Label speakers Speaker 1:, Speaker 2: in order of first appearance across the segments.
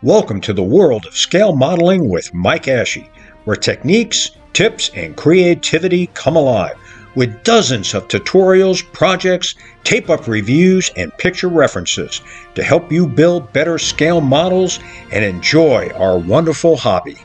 Speaker 1: Welcome to the world of scale modeling with Mike Ashe, where techniques, tips, and creativity come alive with dozens of tutorials, projects, tape-up reviews, and picture references to help you build better scale models and enjoy our wonderful hobby.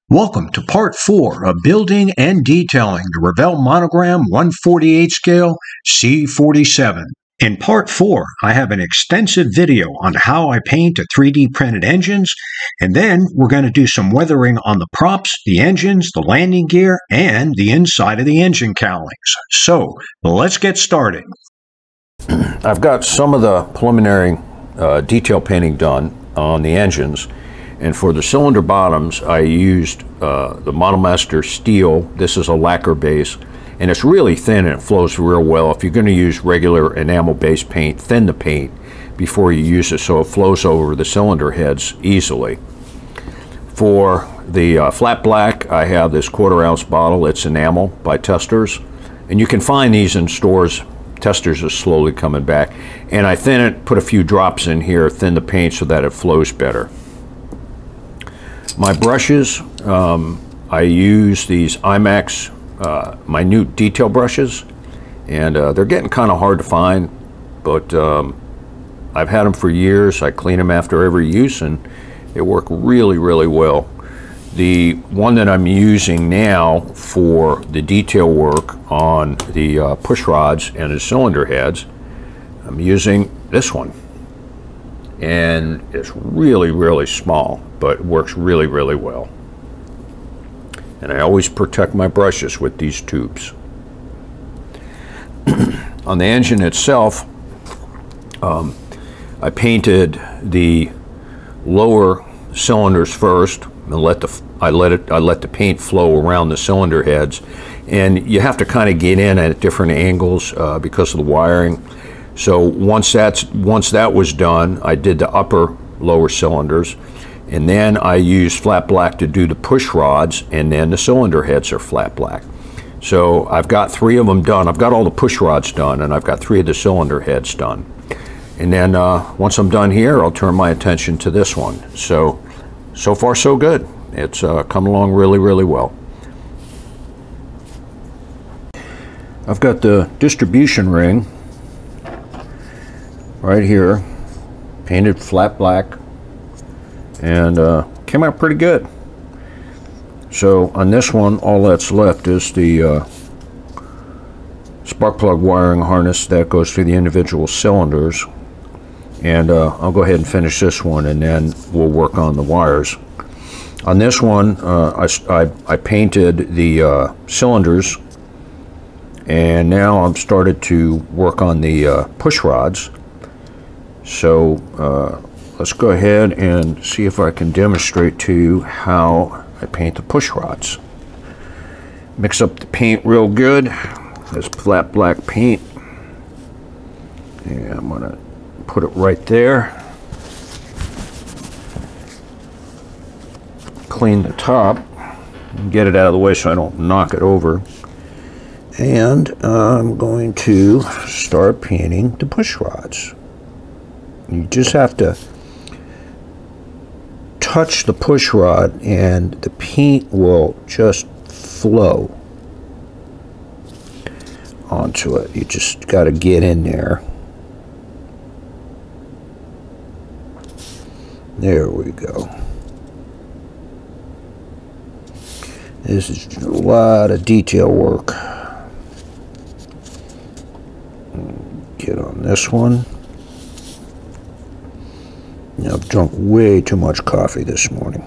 Speaker 1: Welcome to Part 4 of Building and Detailing the Revell Monogram 1/48 scale C-47. In Part 4, I have an extensive video on how I paint a 3D printed engines, and then we're going to do some weathering on the props, the engines, the landing gear, and the inside of the engine cowlings. So, let's get started.
Speaker 2: I've got some of the preliminary detail painting done on the engines, and for the cylinder bottoms I used the Monomaster steel. This is a lacquer base, and it's really thin and it flows real well. If you're going to use regular enamel-based paint, thin the paint before you use it so it flows over the cylinder heads easily. For the flat black, I have this 1/4 ounce bottle. It's enamel by Testors, and you can find these in stores. Testors are slowly coming back, and I thin it, put a few drops in here, thin the paint so that it flows better. My brushes, I use these IMAX minute detail brushes, and they're getting kind of hard to find, but I've had them for years. I clean them after every use and they work really well. The one that I'm using now for the detail work on the push rods and the cylinder heads, I'm using this one, and it's really small, but it works really well. And I always protect my brushes with these tubes. On the engine itself, I painted the lower cylinders first, and I let the paint flow around the cylinder heads, and you have to kind of get in at different angles because of the wiring. So once that was done, I did the lower cylinders. And then I use flat black to do the push rods, and then the cylinder heads are flat black. So I've got 3 of them done. I've got all the push rods done, and I've got 3 of the cylinder heads done. And then once I'm done here, I'll turn my attention to this one. So far so good. It's come along really well. I've got the distribution ring right here, painted flat black, and came out pretty good. So on this one, all that's left is the spark plug wiring harness that goes through the individual cylinders, and I'll go ahead and finish this one, and then we'll work on the wires. On this one, I painted the cylinders, and now I've started to work on the push rods. So let's go ahead and see if I can demonstrate to you how I paint the push rods. Mix up the paint real good, this flat black paint, and I'm going to put it right there. Clean the top and get it out of the way so I don't knock it over. And I'm going to start painting the push rods. You just have to touch the push rod and the paint will just flow onto it. You just got to get in there. There we go. This is a lot of detail work. Get on this one. I've drunk way too much coffee this morning.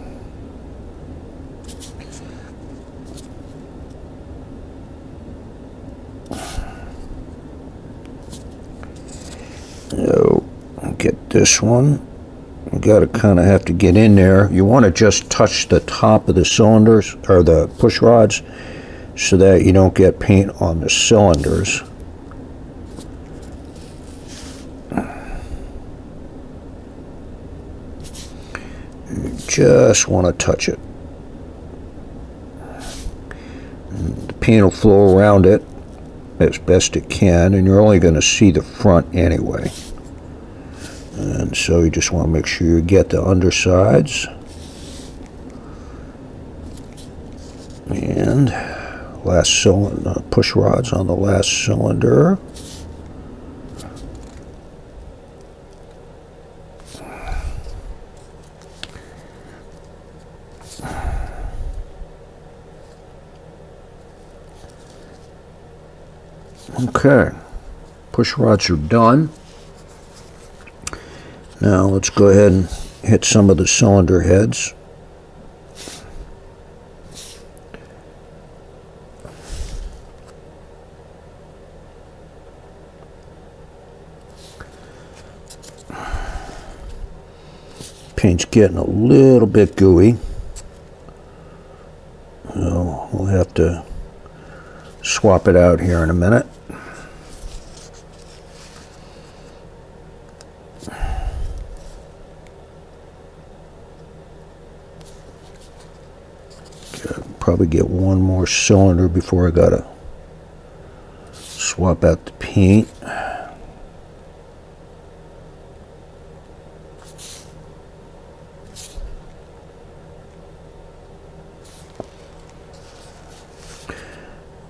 Speaker 2: So, get this one. You gotta kind of have to get in there. You want to just touch the top of the cylinders, or the push rods, so that you don't get paint on the cylinders. Just want to touch it. And the paint will flow around it as best it can, and you're only going to see the front anyway. And And so you just want to make sure you get the undersides. And last cylinder, push rods on the last cylinder. Okay, push rods are done. Now let's go ahead and hit some of the cylinder heads. Paint's getting a little bit gooey, so we'll have to swap it out here in a minute. Probably get one more cylinder before I gotta swap out the paint.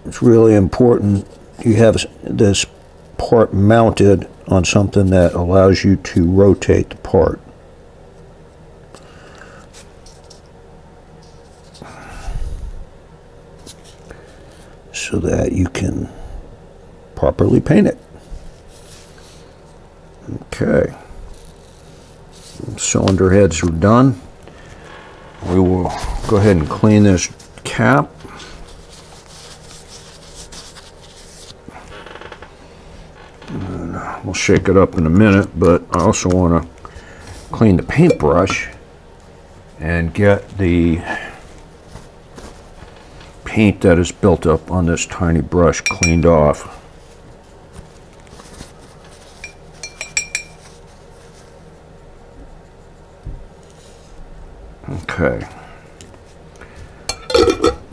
Speaker 2: It's really important you have this part mounted on something that allows you to rotate the part. So that you can properly paint it. Okay. Cylinder heads are done. We will go ahead and clean this cap. And we'll shake it up in a minute, but I also want to clean the paintbrush and get the paint that is built up on this tiny brush cleaned off. Okay,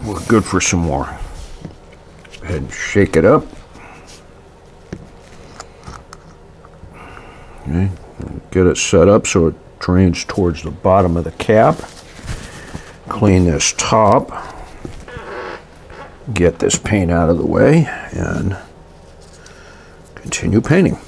Speaker 2: we're good for some more. Go ahead and shake it up. Okay, get it set up so it drains towards the bottom of the cap. Clean this top. Get this paint out of the way and continue painting.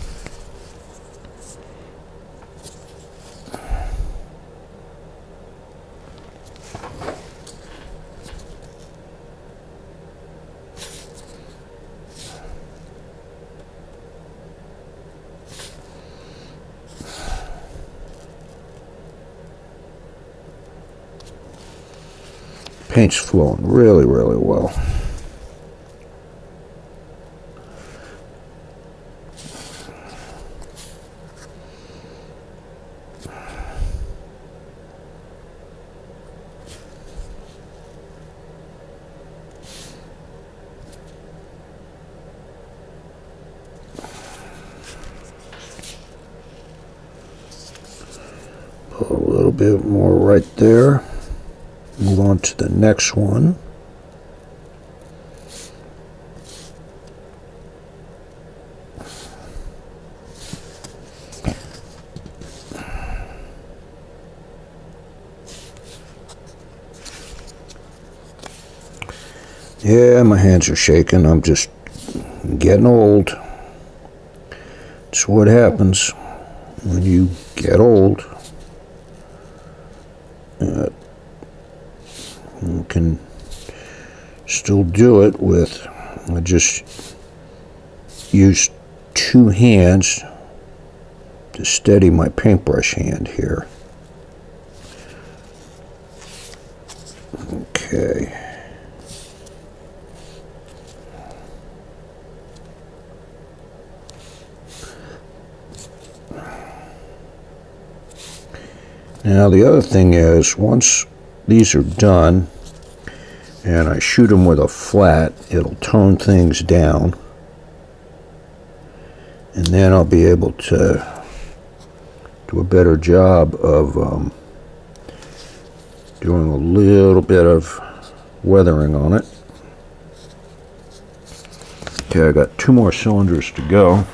Speaker 2: Paint's flowing really, really well. Put a little bit more right there. Move on to the next one. Yeah, my hands are shaking. I'm just getting old. It's what happens when you get old. You can still do it with, I just use two hands to steady my paintbrush hand here. Okay. Now the other thing is, once these are done and I shoot them with a flat, it'll tone things down, and then I'll be able to do a better job of doing a little bit of weathering on it. Okay, I got 2 more cylinders to go.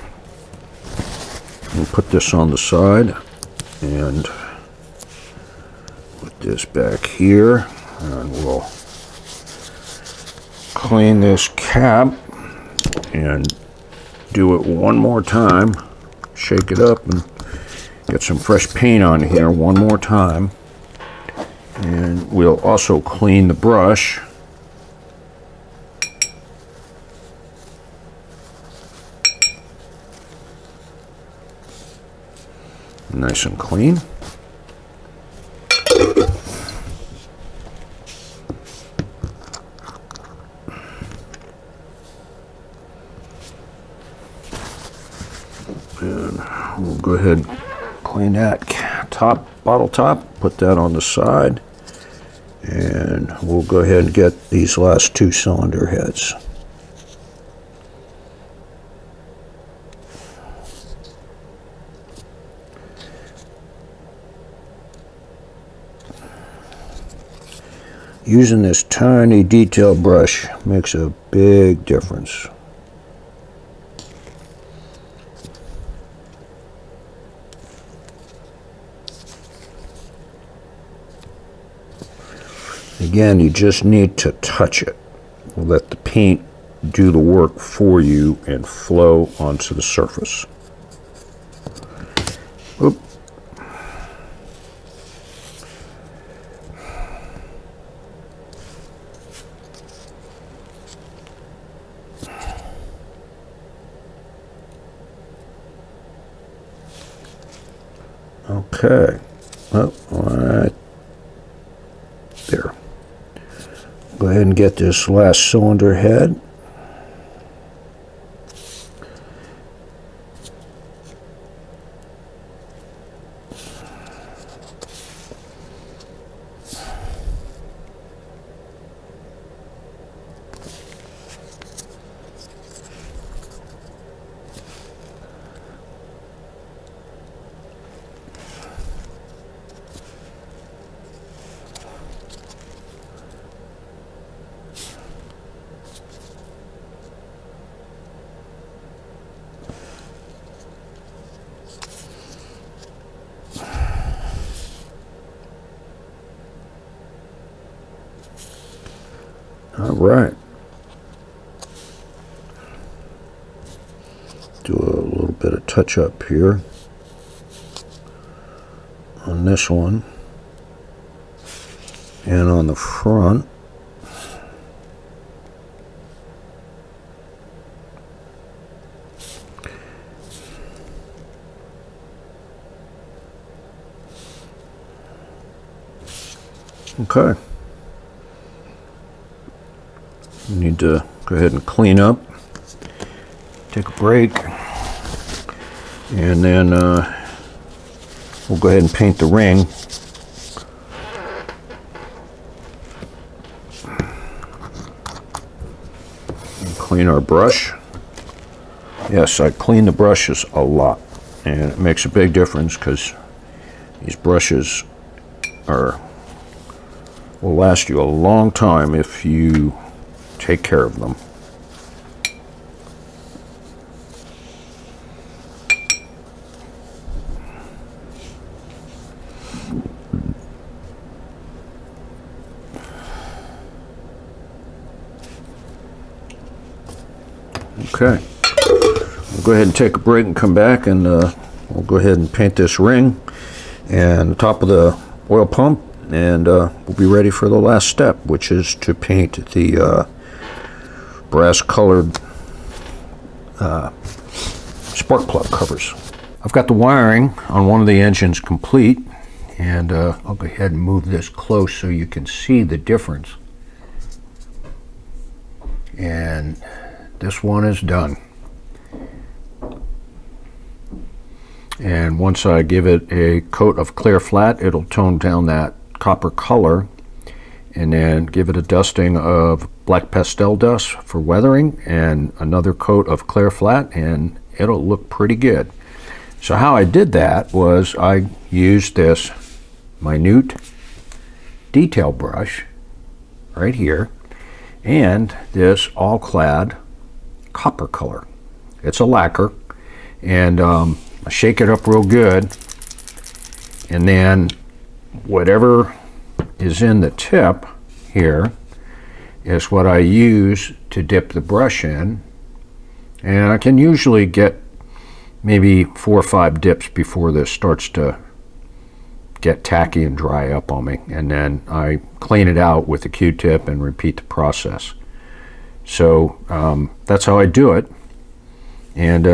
Speaker 2: We'll put this on the side. and put this back here, and we'll clean this cap and do it one more time. Shake it up and get some fresh paint on here one more time. And we'll also clean the brush. Nice and clean. And we'll go ahead and clean that bottle top, put that on the side, and we'll go ahead and get these last two cylinder heads. Using this tiny detail brush makes a big difference. Again, you just need to touch it. Let the paint do the work for you and flow onto the surface. Oop. Okay, well, right there. Go ahead and get this last cylinder head. All right. Do a little bit of touch up here on this one and on the front. Okay. You need to go ahead and clean up, take a break, and then we'll go ahead and paint the ring. And clean our brush. Yes, I clean the brushes a lot, and it makes a big difference because these brushes will last you a long time if you take care of them. Okay, we'll go ahead and take a break and come back, and we'll go ahead and paint this ring and the top of the oil pump, and we'll be ready for the last step, which is to paint the brass colored spark plug covers. I've got the wiring on one of the engines complete, and I'll go ahead and move this close so you can see the difference. And this one is done. And once I give it a coat of clear flat, it'll tone down that copper color, and then give it a dusting of black pastel dust for weathering and another coat of clear flat, and it'll look pretty good. So how I did that was I used this minute detail brush right here and this all-clad copper color. It's a lacquer, and I shake it up real good, And then whatever is in the tip here is what I use to dip the brush in. And I can usually get maybe 4 or 5 dips before this starts to get tacky and dry up on me. And then I clean it out with a Q-tip and repeat the process. So that's how I do it. And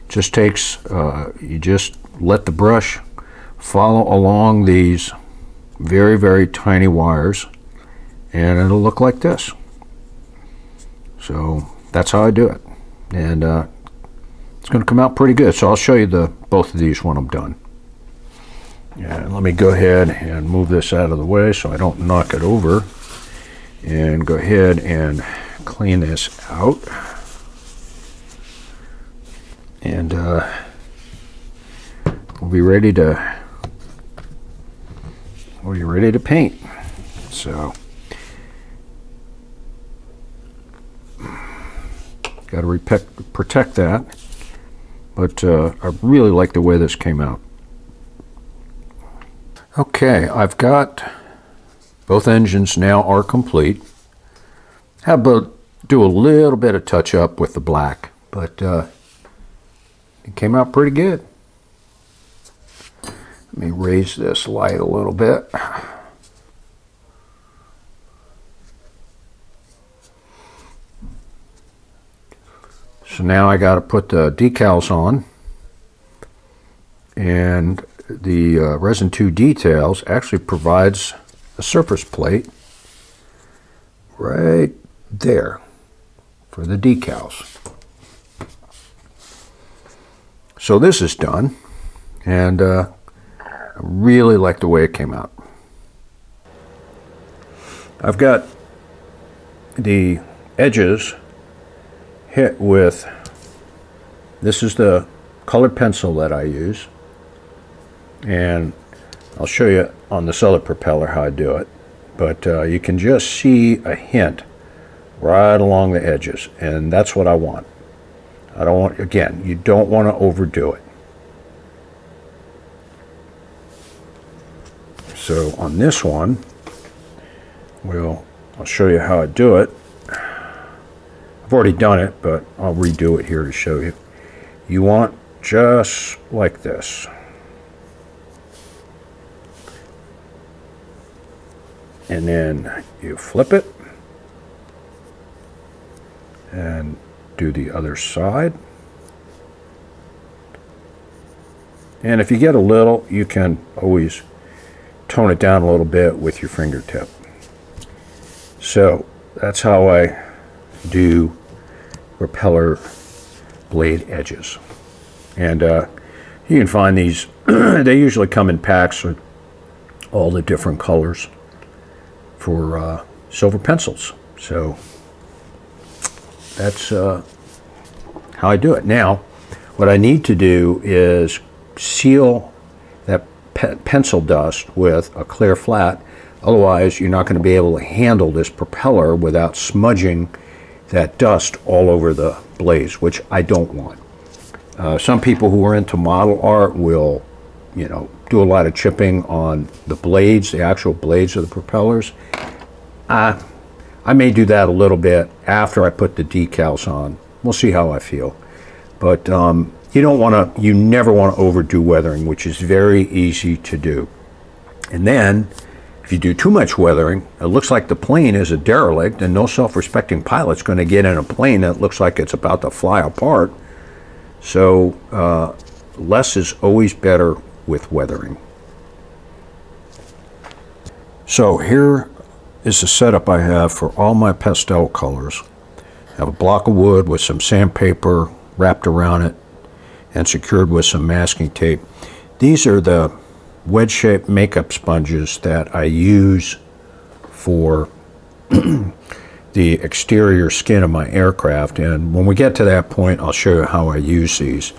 Speaker 2: just takes, you just let the brush follow along these very, very tiny wires, and it'll look like this. So that's how I do it. And it's going to come out pretty good. So I'll show you both of these when I'm done. And let me go ahead and move this out of the way so I don't knock it over. And go ahead and clean this out. And we'll be ready to paint. So got to protect that, but I really like the way this came out. Okay, I've got both engines now are complete. Have to do a little bit of touch up with the black, but it came out pretty good. Let me raise this light a little bit. So now I got to put the decals on, and the Resin 2 Details actually provides a surface plate right there for the decals. So this is done, and I really like the way it came out. I've got the edges hit with, this is the colored pencil that I use, and I'll show you on this other propeller how I do it, but you can just see a hint right along the edges, and that's what I want. I don't want, again, you don't want to overdo it. So on this one, I'll show you how I do it. I've already done it, but I'll redo it here to show you. You want just like this. And then you flip it and do the other side. And if you get a little, you can always tone it down a little bit with your fingertip. So that's how I do propeller blade edges. And you can find these, they usually come in packs with all the different colors for silver pencils. So that's how I do it. Now, what I need to do is seal that pencil dust with a clear flat. Otherwise, you're not going to be able to handle this propeller without smudging that dust all over the blades, which I don't want. Some people who are into model art will, you know, do a lot of chipping on the blades, the actual blades of the propellers. I may do that a little bit after I put the decals on. We'll see how I feel. But you never want to overdo weathering, which is very easy to do. And then, if you do too much weathering, it looks like the plane is a derelict, and no self-respecting pilot's going to get in a plane that looks like it's about to fly apart. So less is always better with weathering. So here is the setup I have for all my pastel colors. I have a block of wood with some sandpaper wrapped around it and secured with some masking tape. These are the wedge-shaped makeup sponges that I use for the exterior skin of my aircraft, and when we get to that point I'll show you how I use these.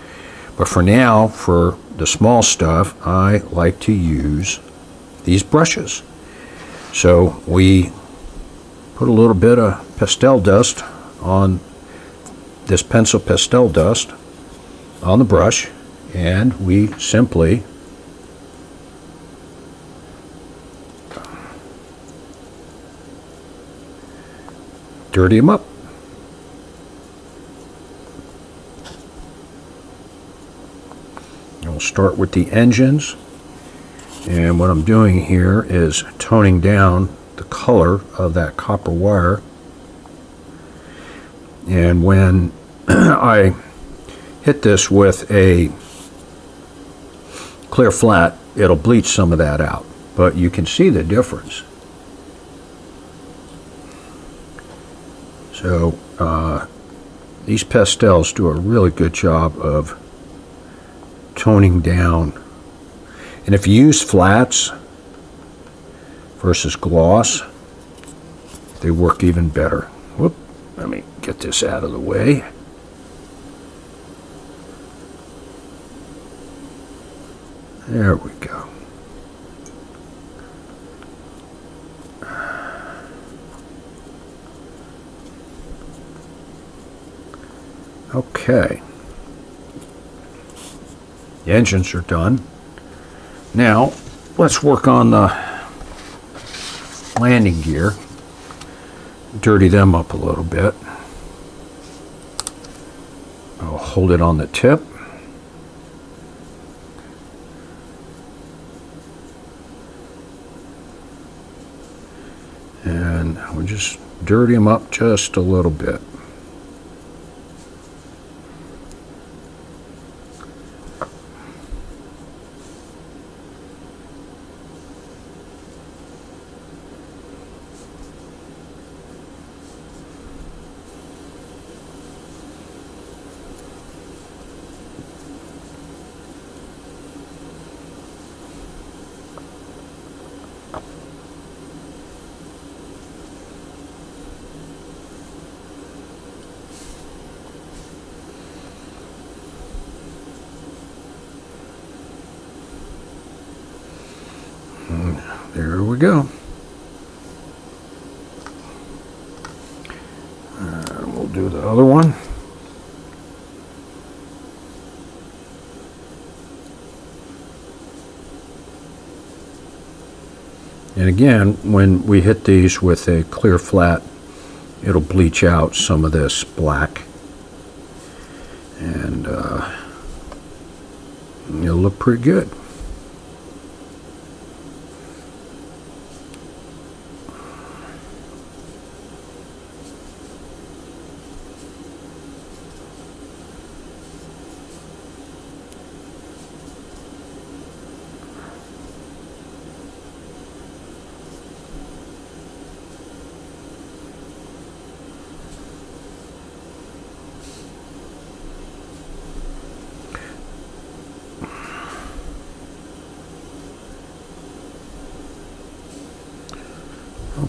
Speaker 2: But for now, for the small stuff, I like to use these brushes. So we put a little bit of pastel dust on this pencil pastel dust on the brush, and we simply dirty them up. We'll start with the engines, and what I'm doing here is toning down the color of that copper wire, and when I hit this with a clear flat, it'll bleach some of that out, but you can see the difference. So these pastels do a really good job of toning down. And if you use flats versus gloss, they work even better. Whoop, let me get this out of the way. There we go. Okay. The engines are done. Now, let's work on the landing gear. Dirty them up a little bit. I'll hold it on the tip. And we'll just dirty them up just a little bit. There we go. And we'll do the other one. And again, when we hit these with a clear flat, it'll bleach out some of this black. And it'll look pretty good.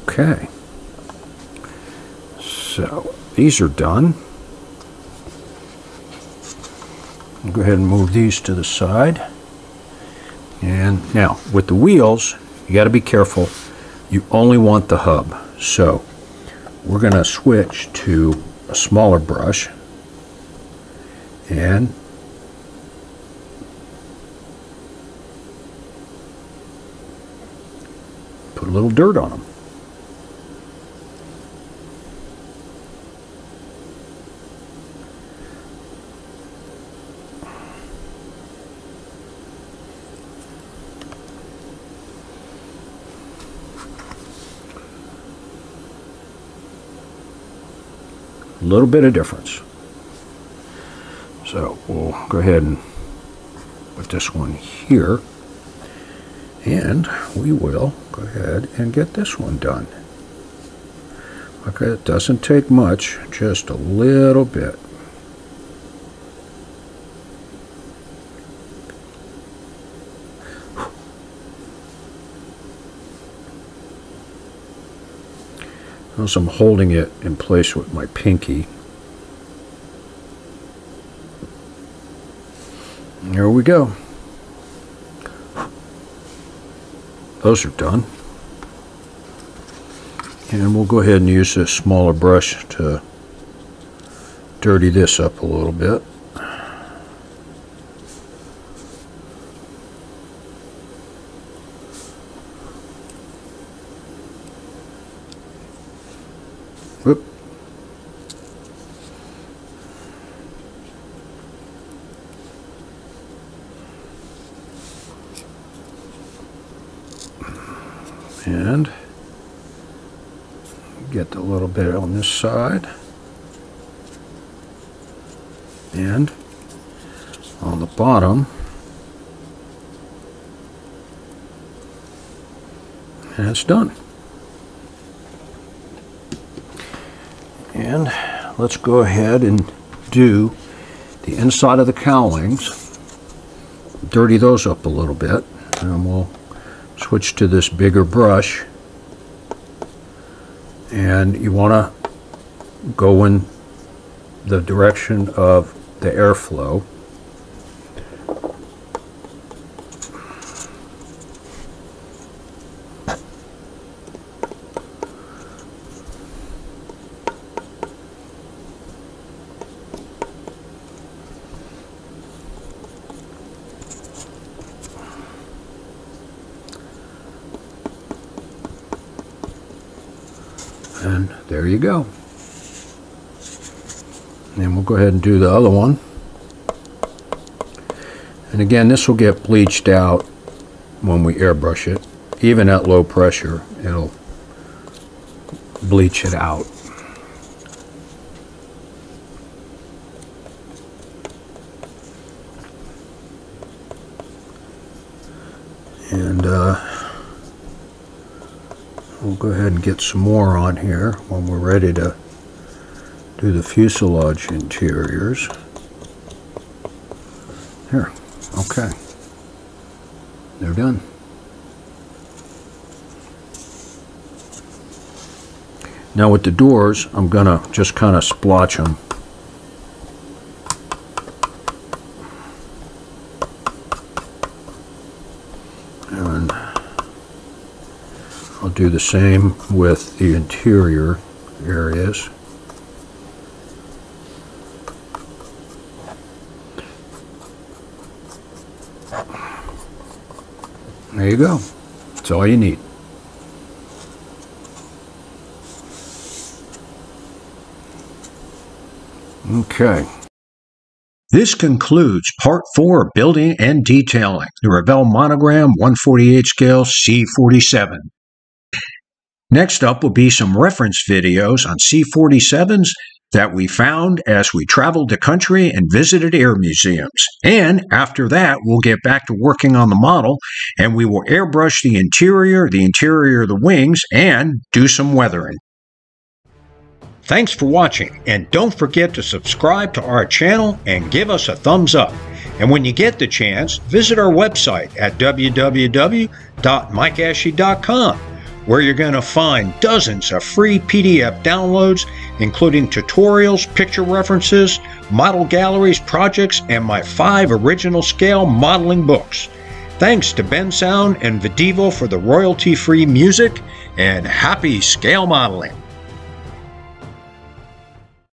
Speaker 2: Okay, so these are done. I'll go ahead and move these to the side. And now with the wheels, you got to be careful. You only want the hub. So we're going to switch to a smaller brush and put a little dirt on them. A little bit of difference. So we'll go ahead and put this one here, and we will go ahead and get this one done. Okay, it doesn't take much, just a little bit. As I'm holding it in place with my pinky. There we go. Those are done. And we'll go ahead and use this smaller brush to dirty this up a little bit. Whoop. And get a little bit on this side. And on the bottom. And it's done. And let's go ahead and do the inside of the cowlings. Dirty those up a little bit, and we'll switch to this bigger brush. And you want to go in the direction of the airflow. And there you go. And we'll go ahead and do the other one. And again, this will get bleached out when we airbrush it. Even at low pressure, it'll bleach it out. And we'll go ahead and get some more on here when we're ready to do the fuselage interiors. Here, okay. They're done. Now with the doors, I'm gonna just kind of splotch them. And I'll do the same with the interior areas. There you go. That's all you need. Okay.
Speaker 1: This concludes Part 4 of Building and Detailing, the Revell Monogram 148 scale C-47. Next up will be some reference videos on C-47s that we found as we traveled the country and visited air museums. And after that, we'll get back to working on the model, and we will airbrush the interior of the wings, and do some weathering. Thanks for watching, and don't forget to subscribe to our channel and give us a thumbs up. And when you get the chance, visit our website at www.mikeashley.com, where you're going to find dozens of free PDF downloads, including tutorials, picture references, model galleries, projects, and my 5 original scale modeling books. Thanks to Ben Sound and Videvo for the royalty-free music, and happy scale modeling!